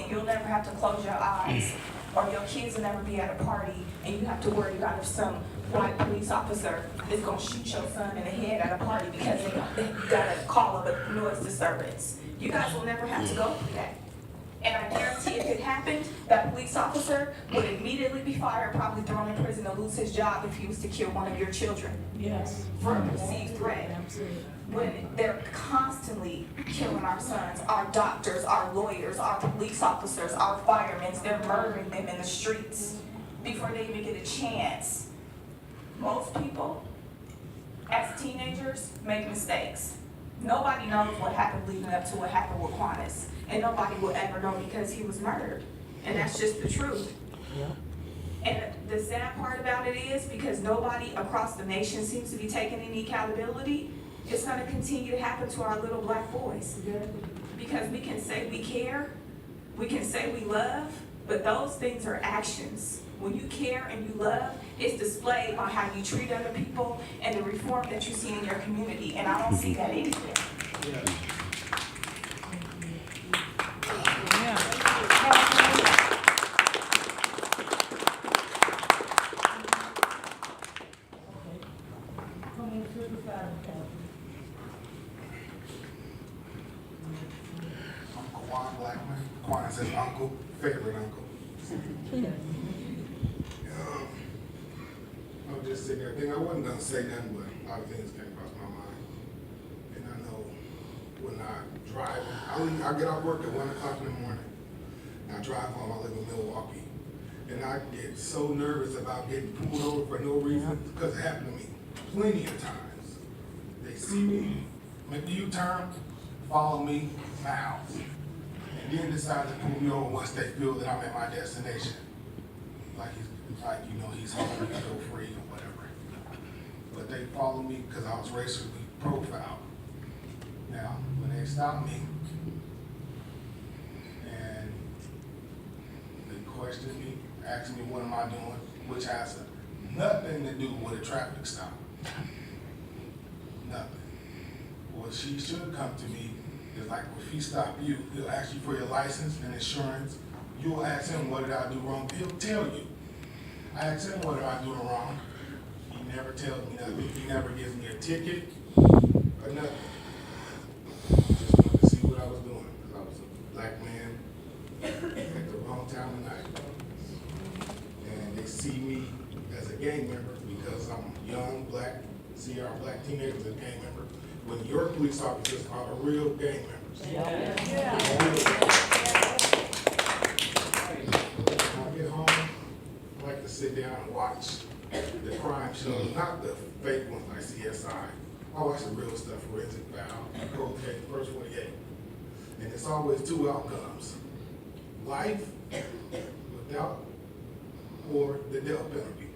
and you'll never have to close your eyes, or your kids will never be at a party, and you have to worry about if some white police officer is gonna shoot your son in the head at a party because they got a call of a noise disturbance. You guys will never have to go through that. And I guarantee if it happened, that police officer would immediately be fired, probably thrown in prison, or lose his job if he was to kill one of your children. Yes. For a perceived threat. When they're constantly killing our sons, our doctors, our lawyers, our police officers, our firemen, they're murdering them in the streets before they even get a chance. Most people, as teenagers, make mistakes. Nobody knows what happened leading up to what happened with Quantas. And nobody will ever know because he was murdered. And that's just the truth. And the sad part about it is, because nobody across the nation seems to be taking any accountability, it's gonna continue to happen to our little black boys. Because we can say we care, we can say we love, but those things are actions. When you care and you love, it's displayed by how you treat other people and the reform that you see in your community, and I don't see that anywhere. Uncle Juan Blackman. Juan is his uncle, favorite uncle. I was just sitting there thinking, I wasn't gonna say nothing, but a lot of things came across my mind. And I know when I drive, I get off work at 1 o'clock in the morning. And I drive home, I live in Milwaukee. And I get so nervous about getting pulled over for no reason, because it happened to me plenty of times. They see me, make the U-turn, follow me miles, and then decide to pull me over once they feel that I'm at my destination. He's home, he can go free or whatever. But they follow me because I was racially profiled. Now, when they stop me and they question me, ask me what am I doing, which has nothing to do with a traffic stop. Nothing. What she should come to me is like, if he stop you, he'll ask you for your license and insurance. You'll ask him, what did I do wrong? He'll tell you. I asked him, what did I do wrong? He never tells me nothing. He never gives me a ticket or nothing. Just wanted to see what I was doing, because I was a black man at the wrong time of night. And they see me as a gang member because I'm young, black, see our black teenagers as a gang member, when your police officers are the real gang members. When I get home, I like to sit down and watch the crime shows, not the fake ones like CSI. I watch the real stuff, Forensic File, Cold Case, First 48. And it's always two outcomes: life without, or the death penalty.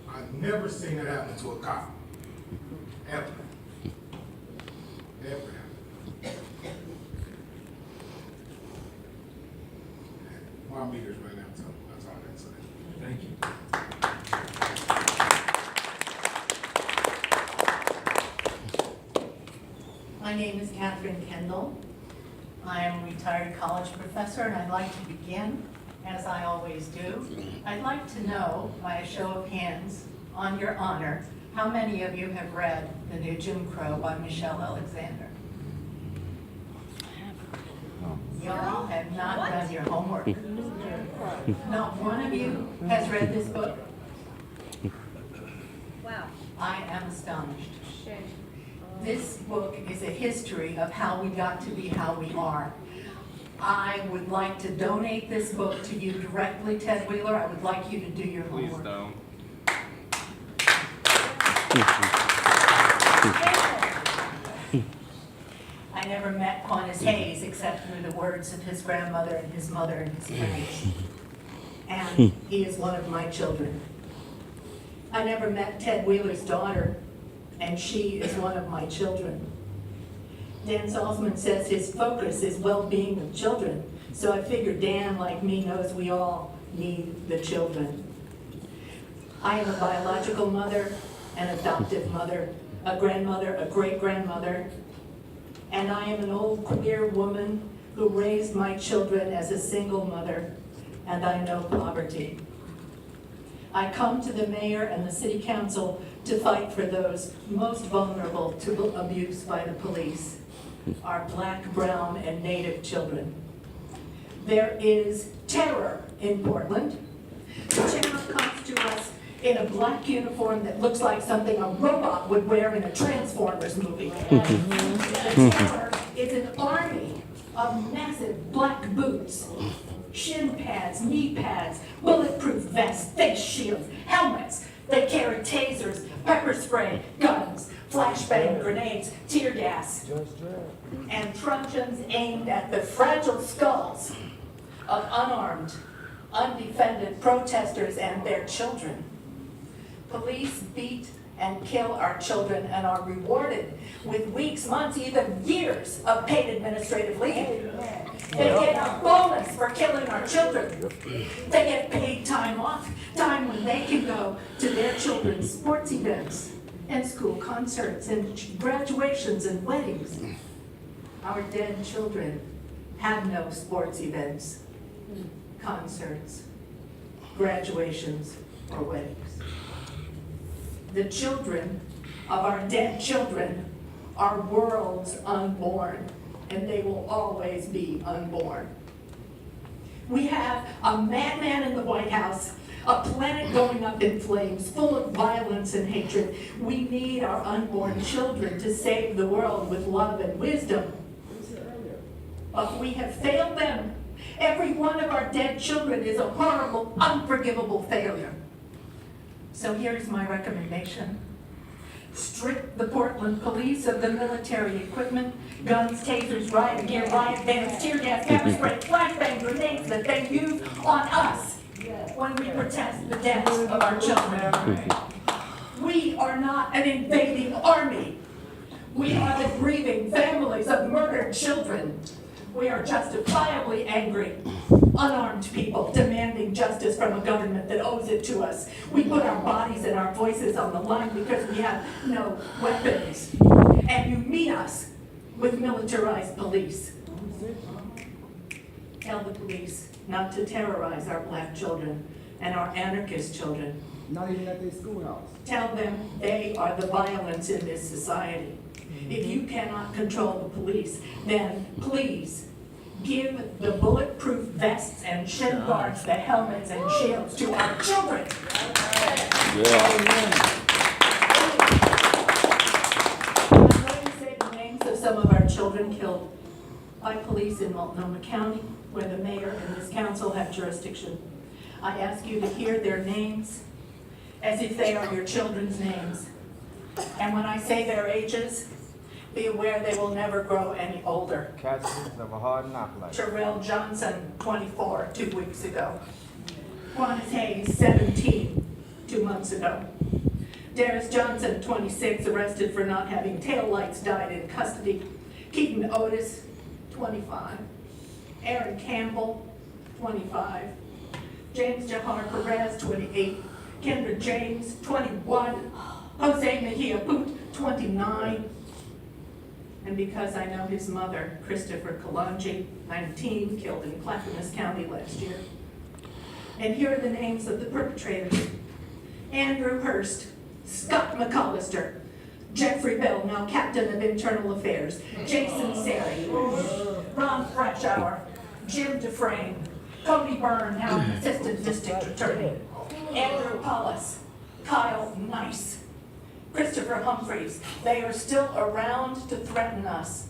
I've never seen it happen to a cop. Ever. Never happened. My meter's right now, so that's all I can say. Thank you. My name is Catherine Kendall. I am a retired college professor, and I'd like to begin, as I always do. I'd like to know, by a show of hands, on your honor, how many of you have read The New Jim Crow by Michelle Alexander? Y'all have not done your homework. Not one of you has read this book. Wow. I am astonished. This book is a history of how we got to be how we are. I would like to donate this book to you directly, Ted Wheeler. I would like you to do your homework. Please don't. I never met Qantas Hayes except through the words of his grandmother and his mother and his friends. And he is one of my children. I never met Ted Wheeler's daughter, and she is one of my children. Dan Salzman says his focus is well-being of children, so I figure Dan, like me, knows we all need the children. I am a biological mother, an adoptive mother, a grandmother, a great-grandmother, and I am an old queer woman who raised my children as a single mother, and I know poverty. I come to the mayor and the city council to fight for those most vulnerable to abuse by the police, our Black, brown, and Native children. There is terror in Portland. The terror comes to us in a black uniform that looks like something a robot would wear in a Transformers movie. The terror is an army of massive black boots, shin pads, knee pads, bulletproof vests, face shields, helmets. They carry tasers, pepper spray, guns, flashbang grenades, tear gas, and truncheons aimed at the fragile skulls of unarmed, undefended protesters and their children. Police beat and kill our children and are rewarded with weeks, months, even years of paid administrative leave. They get a bonus for killing our children. They get paid time off, time when they can go to their children's sports events and school concerts and graduations and weddings. Our dead children have no sports events, concerts, graduations, or weddings. The children of our dead children are worlds unborn, and they will always be unborn. We have a madman in the White House, a planet going up in flames, full of violence and hatred. We need our unborn children to save the world with love and wisdom. But we have failed them. Every one of our dead children is a horrible, unforgivable failure. So here's my recommendation. Strip the Portland police of the military equipment, guns, tasers, riot gear, riot vans, tear gas, pepper spray, flashbang grenades that they use on us when we protest the deaths of our children. We are not an invading army. We are the grieving families of murdered children. We are justifiably angry, unarmed people demanding justice from a government that owes it to us. We put our bodies and our voices on the line because we have no weapons. And you meet us with militarized police. Tell the police not to terrorize our black children and our anarchist children. Not even at their schoolhouse. Tell them they are the violence in this society. If you cannot control the police, then please give the bulletproof vests and shin guards, the helmets and shields to our children. I'm going to say the names of some of our children killed by police in Multnomah County, where the mayor and this council have jurisdiction. I ask you to hear their names as if they are your children's names. And when I say their ages, be aware they will never grow any older. Casualties of a hard knock life. Terrell Johnson, 24, 2 weeks ago. Quantas Hayes, 17, 2 months ago. Darius Johnson, 26, arrested for not having taillights, died in custody. Keaton Otis, 25. Aaron Campbell, 25. James Jahar Perez, 28. Kendra James, 21. Jose Mejia Boot, 29. And because I know his mother, Christopher Kalanji, 19, killed in Clackamas County last year. And here are the names of the perpetrators. Andrew Hurst, Scott McCollister, Jeffrey Bell, now Captain of Internal Affairs, Jason Sari, Ron Freshour, Jim Dufresne, Cody Byrne, now Assistant District Attorney, Andrew Paulus, Kyle Nice, Christopher Humphreys. They are still around to threaten us.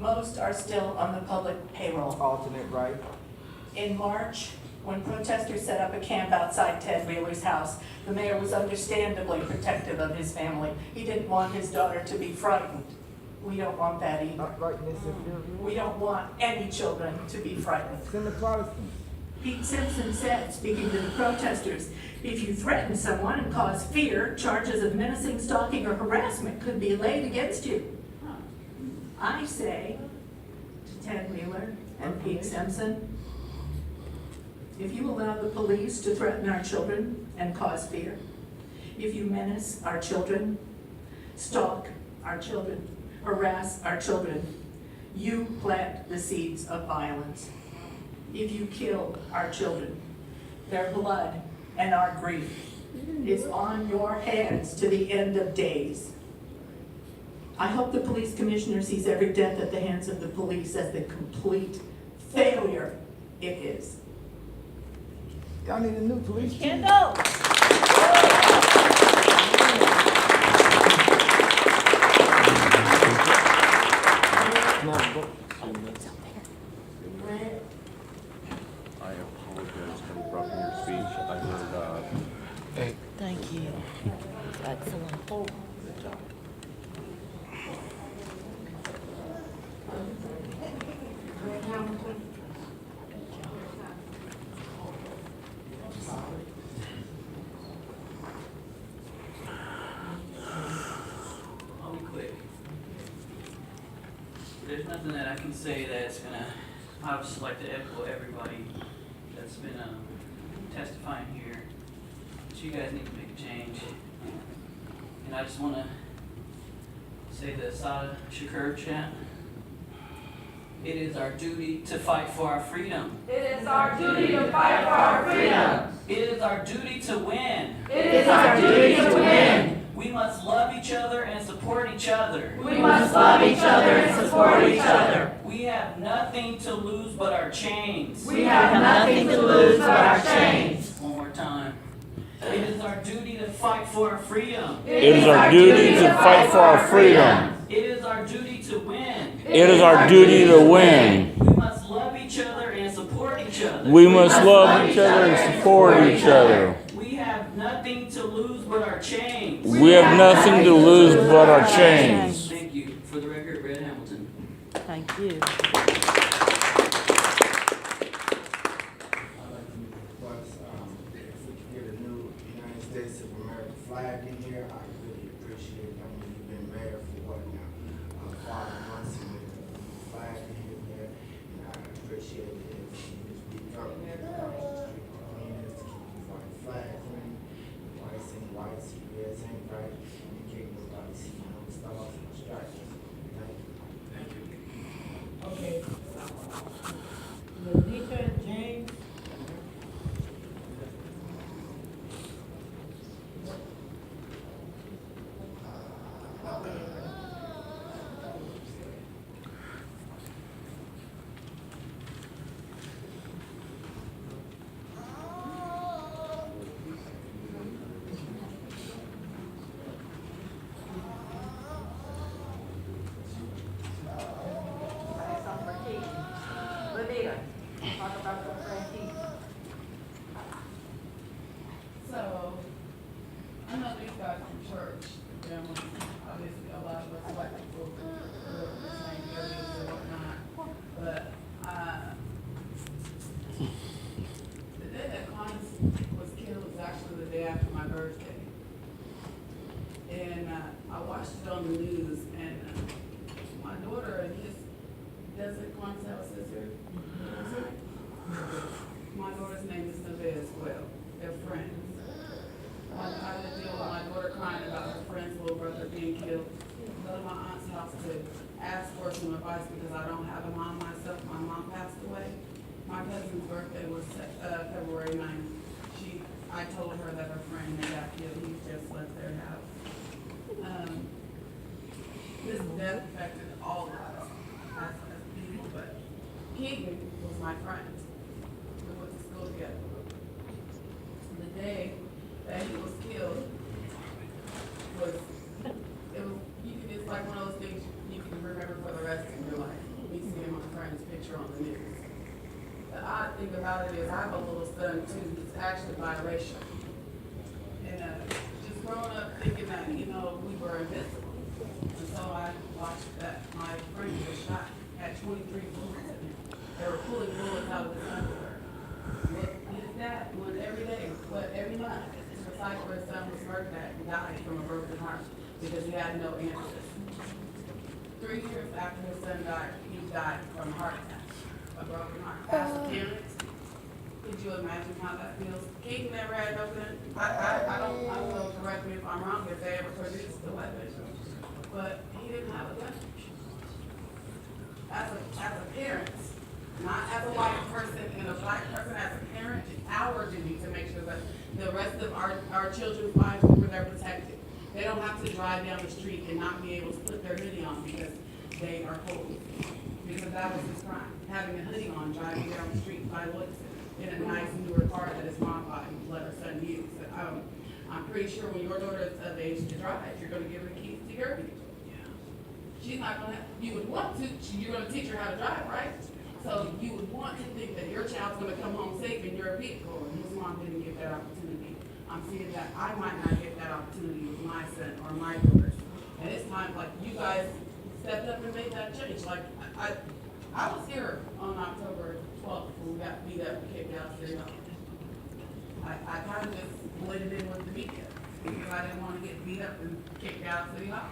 Most are still on the public payroll. Alternate right. In March, when protesters set up a camp outside Ted Wheeler's house, the mayor was understandably protective of his family. He didn't want his daughter to be frightened. We don't want that either. Not rightness and fury. We don't want any children to be frightened. Send the Protestants. Pete Simpson said, speaking to the protesters, if you threaten someone and cause fear, charges of menacing, stalking, or harassment could be laid against you. I say to Ted Wheeler and Pete Simpson, if you allow the police to threaten our children and cause fear, if you menace our children, stalk our children, harass our children, You plant the seeds of violence. If you kill our children, their blood and our grief is on your hands to the end of days. I hope the police commissioner sees every death at the hands of the police as the complete failure it is. Y'all need a new police chief. Kendall. I apologize for interrupting your speech. I heard, Thank you. Excellent. good job. I'll be quick. There's nothing that I can say that's gonna, I would just like to echo everybody that's been testifying here. But you guys need to make a change. And I just wanna say the Sada Shakur chant. It is our duty to fight for our freedom. It is our duty to fight for our freedom. It is our duty to win. It is our duty to win. We must love each other and support each other. We must love each other and support each other. We have nothing to lose but our chains. We have nothing to lose but our chains. One more time. It is our duty to fight for our freedom. It is our duty to fight for our freedom. It is our duty to win. It is our duty to win. We must love each other and support each other. We must love each other and support each other. We have nothing to lose but our chains. We have nothing to lose but our chains. Thank you. For the record, Red Hamilton. Thank you. I'd like to make a request, if we could get a new United States of America flag in here, I really appreciate it. I mean, you've been mayor for what now, 5 months, and with the flag in here, and I appreciate it if you just be government, cleaners, keep the white flag clean, whites and whites, reds and right, and you can't nobody see no stars and stripes. Thank you. Okay. Lolita James. So, I know these guys from church, obviously a lot of us white people live in the same areas and whatnot, but, the day that Connie was killed was actually the day after my birthday. And, I watched it on the news, and, my daughter and his, doesn't Connie have a sister? My daughter's name is Nevaeh as well. They're friends. I had to deal with my daughter crying about her friend's little brother being killed. Go to my aunt's house to ask for some advice because I don't have a mom myself. My mom passed away. My cousin's birthday was February 9th. I told her that her friend had got killed. He just left their house. This death affected all of us as people, but Keegan was my friend. We went to school together. The day that he was killed it's like one of those things you can remember for the rest of your life. Me seeing my friend's picture on the news. The odd thing about it is I have a little son too, he's actually biracial. And just growing up thinking that, we were invincible. And so I watched that my friend was shot, had 23 bullets in him. They were pulling bullets out of his underwear. His dad went every day, but every month, to the site where his son was murdered at and died from a broken heart because he had no answers. 3 years after his son died, he died from a heart attack, a broken heart. As a parent, could you imagine how that feels? Keegan never had no gun. I don't know, correct me if I'm wrong, if they ever produced the weapon, but he didn't have a gun. as a parent, not as a white person and a black person, as a parent, it's our duty to make sure that the rest of our children's lives where they're protected. They don't have to drive down the street and not be able to put their hoodie on because they are cold. Because that was his crime, having a hoodie on, driving down the street by looks in a nice newer car that his mom bought and let her son use. I'm pretty sure when your daughter is of age to drive, you're gonna give her the keys to your vehicle. She's not gonna, you would want to, you're gonna teach her how to drive, right? So you would want to think that your child's gonna come home safe in your vehicle, and his mom didn't get that opportunity. I'm seeing that I might not get that opportunity with my son or my daughters. And it's time, like, you guys stepped up and made that change. Like, I was here on October 12th when we got beat up and kicked out of City Hall. I kind of just blended in with the media because I didn't want to get beat up and kicked out of City Hall.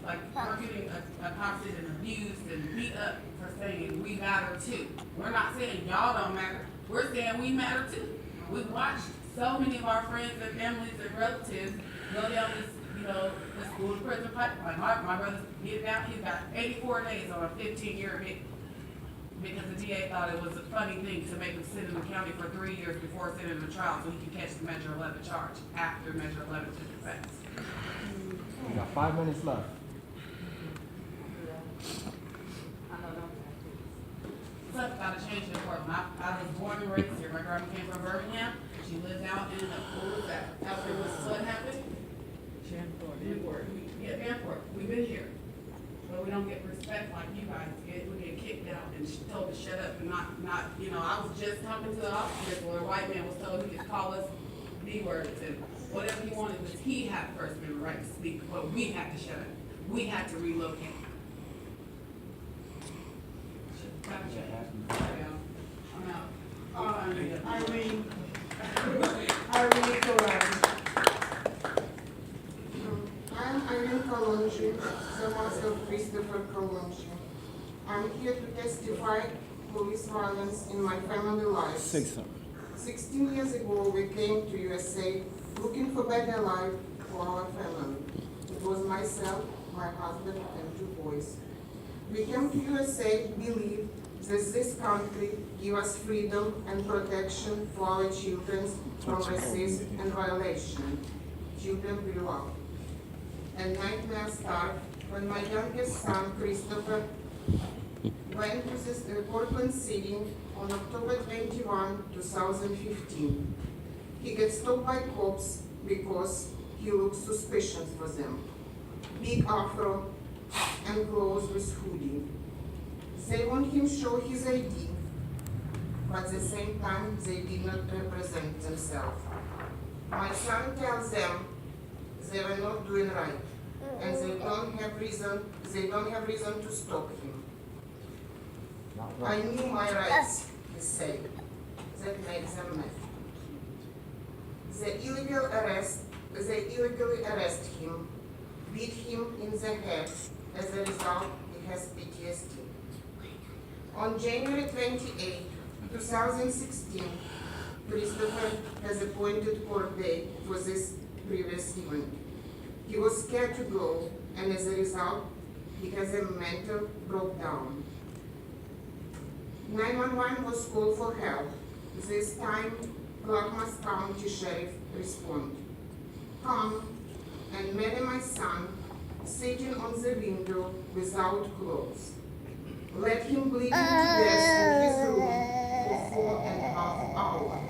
Like, we're getting accosted and abused and beat up for saying we matter too. We're not saying y'all don't matter. We're saying we matter too. We've watched so many of our friends and families and relatives go down this, the school to prison pipeline. My brother's getting out, he's got 84 days on a 15-year hit because the DA thought it was a funny thing to make him sit in the county for 3 years before sending him to trial so he could catch the Measure 11 charge after Measure 11 took effect. We got 5 minutes left. Stuff gotta change in Portland. I was born and raised here. My grandma came from Birmingham. She lived out in what was that? After the flood happened? Newport. Yeah, Airport. We've been here. But we don't get respect like you guys get. We get kicked out and told to shut up and not, I was just talking to the officers where a white man was told he could call us B-words and whatever he wanted because he had First Amendment right to speak, but we had to shut up. We had to relocate. I'm out. Irene Torres. I'm Irene Kalonji, the mother of Christopher Kalonji. I'm here to testify police violence in my family life. 16 years ago, we came to USA looking for better life for our family. It was myself, my husband, and 2 boys. We came to USA believe that this country give us freedom and protection for our children from racism and violation. Children grew up. And nightmares start when my youngest son, Christopher, went to this Portland City on October 21, 2015. He gets stopped by cops because he looks suspicious for them. Big afro and clothes with hoodie. They want him show his ID, but at the same time they did not represent themselves. My son tells them they were not doing right, and they don't have reason to stop him. I knew my rights, he said. That makes them mad. They illegally arrest him, beat him in the head. As a result, he has PTSD. On January 28, 2016, Christopher has appointed court date for this previous event. He was scared to go, and as a result, he has a mental breakdown. 911 was called for help. This time, Clackamas County Sheriff responded. Come and marry my son, sitting on the window without clothes. Let him bleed to death in his room for 4.5 hours.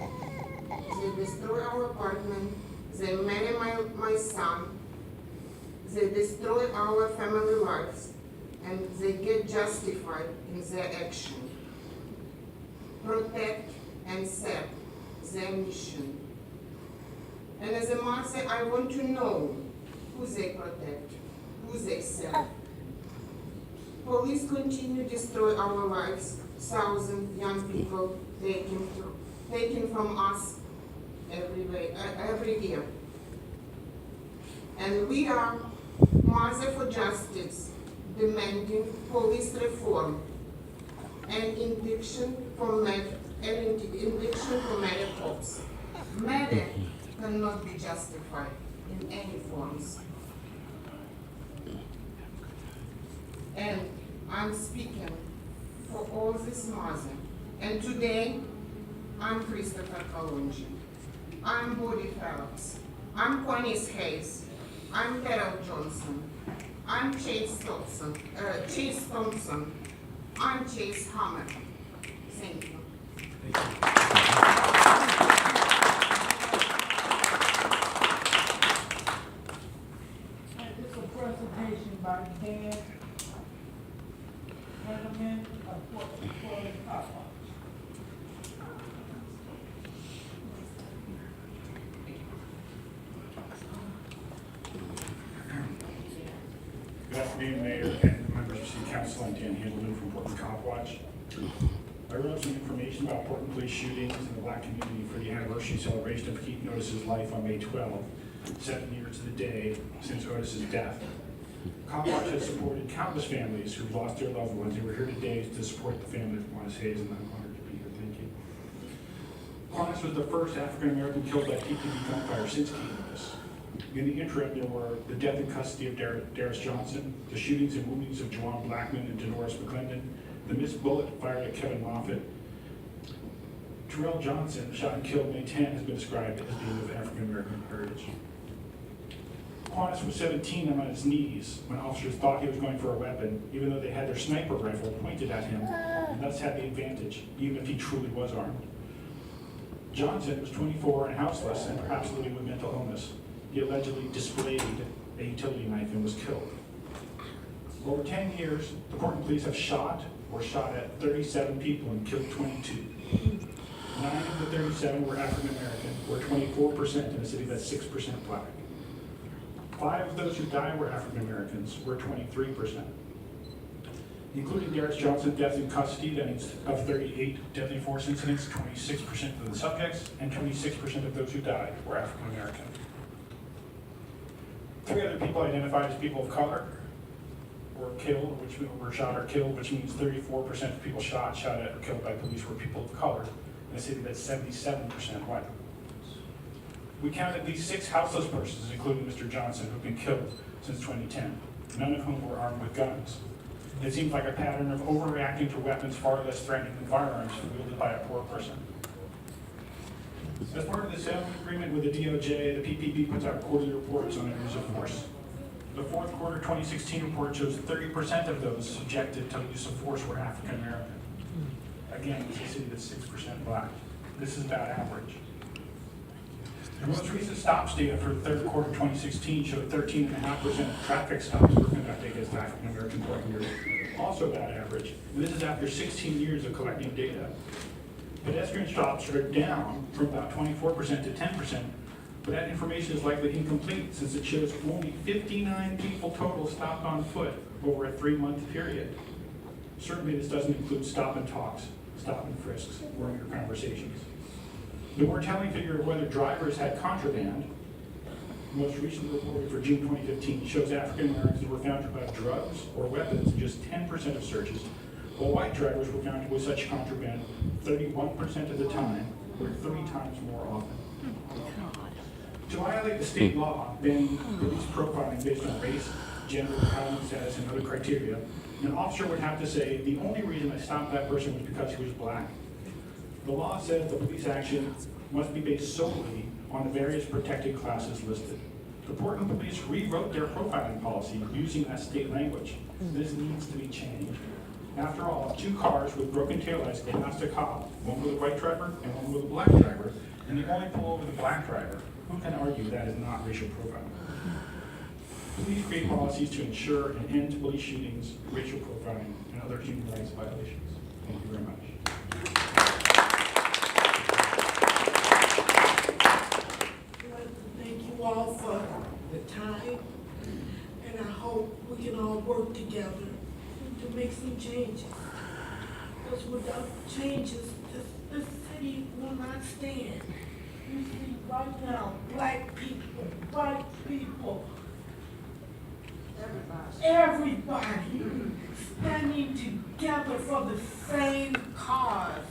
They destroy our apartment, they marry my son, they destroy our family lives, and they get justified in their action. Protect and serve their mission. And as a mother, I want to know who they protect, who they serve. Police continue to destroy our lives. Thousands young people taken from us every year. And we are Mother for Justice, demanding police reform and indiction for murder cops. Murder cannot be justified in any forms. And I'm speaking for all this Mazen. And today, I'm Christopher Kalonji. I'm Bodie Phelps. I'm Quanice Hayes. I'm Daryl Johnson. I'm Chase Thompson. I'm Chase Hammond. Thank you. It's a presentation by Dan Henneman of Portland College. Good afternoon, Mayor and members of City Council. I'm Dan Handelman from Portland Cop Watch. I wrote up some information about Portland police shootings in the Black community for the anniversary celebration of Keith Otis's life on May 12, 7 years to the day since Otis's death. Cop Watch has supported countless families who've lost their loved ones, and we're here today to support the family of Quanice Hayes, and I'm honored to be here. Thank you. Quanice was the first African-American killed by PPD gunfire since Keith Otis. In the interim, there were the death in custody of Darius Johnson, the shootings and woundings of Juwan Blackman and Dolores McClendon, the missed bullet fired at Kevin Moffitt. Terrell Johnson, shot and killed May 10, has been described as being of African-American heritage. Quanice was 17 and on his knees when officers thought he was going for a weapon, even though they had their sniper rifle pointed at him, and thus had the advantage, even if he truly was armed. Johnson was 24 and houseless and perhaps living with mental illness. He allegedly displayed a utility knife and was killed. Over 10 years, the Portland police have shot or shot at 37 people and killed 22. 9 of the 37 were African American, or 24% in a city that's 6% black. 5 of those who died were African Americans, or 23%. Including Darius Johnson's death in custody, that means of 38 deadly force incidents, 26% of the subjects and 26% of those who died were African American. 3 other people identified as people of color were killed, which were shot or killed, which means 34% of people shot at, or killed by police were people of color in a city that's 77% white. We counted at least 6 houseless persons, including Mr. Johnson, who've been killed since 2010, none of whom were armed with guns. It seems like a pattern of overreacting to weapons far less threatening than firearms wielded by a poor person. As part of the settlement agreement with the DOJ, the PPD puts out quarterly reports on the use of force. The fourth quarter 2016 report shows 30% of those subjected to the use of force were African American. Again, it's a city that's 6% black. This is about average. The most recent stops data for the third quarter 2016 showed 13.5% of traffic stops were conducted against African American partners, also about average. And this is after 16 years of collecting data. Pedestrian stops are down from about 24% to 10%, but that information is likely incomplete since it shows only 59 people total stopped on foot over a 3-month period. Certainly this doesn't include stop and talks, stop and frisks, or mere conversations. The more telling figure of whether drivers had contraband, most recently reported for June 2015, shows African Americans were found to have drugs or weapons in just 10% of searches, while white drivers were found with such contraband 31% of the time, or 3 times more often. To violate the state law banning police profiling based on race, gender, housing status, and other criteria, an officer would have to say, the only reason I stopped that person was because he was black. The law says the police action must be based solely on the various protected classes listed. The Portland police rewrote their profiling policy using that state language. This needs to be changed. After all, 2 cars with broken taillights passed a cop, one with a white driver and one with a black driver, and they only pull over the black driver. Who can argue that is not racial profiling? Please create policies to ensure an end to police shootings, racial profiling, and other human rights violations. Thank you very much. Thank you all for the time, and I hope we can all work together to make some changes. Because without changes, this city will not stand. You see right now, black people, white people, everybody standing together for the same cause.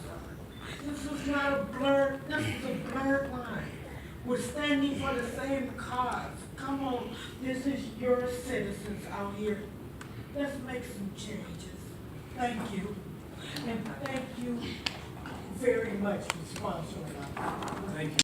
This is not a blurred, this is a blurred line. We're standing for the same cause. Come on, this is your citizens out here. Let's make some changes. thank you. And thank you very much for sponsoring